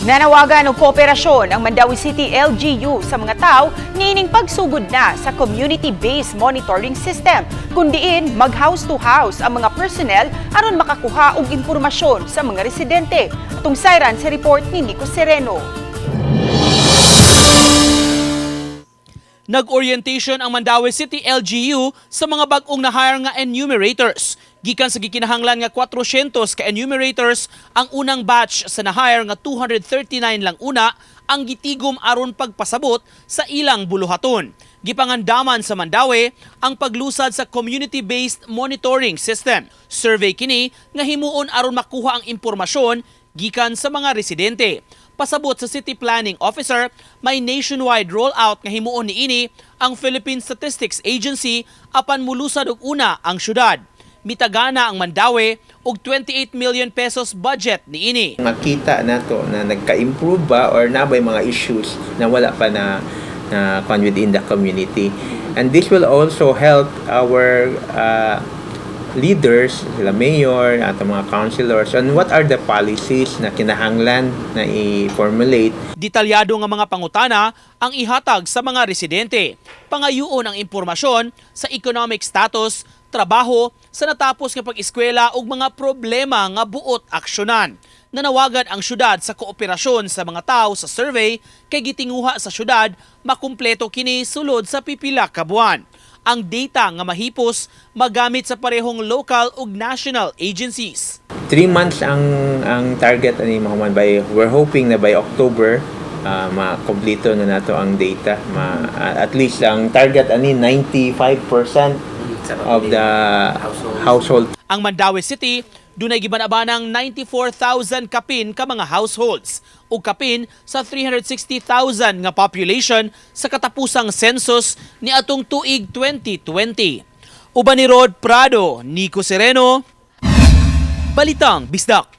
Nanawagan og kooperasyon ang Mandawi City LGU sa mga tao niining pagsugod na sa community-based monitoring system, kundiin mag-house to house ang mga personnel aron makakuha og impormasyon sa mga residente. Atong sayran sa report ni Nico Sereno. Nag-orientation ang Mandawi City LGU sa mga bag-ong na-hire nga enumerators. Gikan sa gikinahanglan nga 400 ka enumerators, ang unang batch sa na-hire nga 239 lang una ang gitigom aron pagpasabot sa ilang buluhaton. Gipangandaman sa Mandawi ang paglusad sa community-based monitoring system. Survey kini nga himuon aron makuha ang impormasyon gikan sa mga residente. Pasabot sa City Planning Officer, may nationwide rollout nga himuon niini ang Philippine Statistics Agency apan mulusad og una ang syudad. Mitagana ang Mandawi og 28 million pesos budget niini. Makita nato na nagka-improve ba or nabay mga issues na wala pa na within the community. And this will also help our leaders, sila mayor, at mga councilors, on what are the policies na kinahanglan na i-formulate. Detalyado nga mga pangutana ang ihatag sa mga residente. Pangayuon ang impormasyon sa economic status, trabaho, sa natapos nga pag-eskwela ug mga problema nga buot aksyonan. Nanawagan ang syudad sa kooperasyon sa mga tao sa survey kay gitinguha sa syudad makumpleto kini sulod sa pipila ka buwan. Ang data nga mahipos magamit sa parehong local ug national agencies. 3 months ang target ani Mahuman. We're hoping na by October makompleto na nato ang data. At least ang target ani 95% of the household. Ang Mandawi City dunay gibanabanang 94,000 kapin ka mga households ug kapin sa 360,000 nga population sa katapusang census ni atong tuig 2020. Uban ni Rod Prado, Nico Sereno, Balitang Bisdak.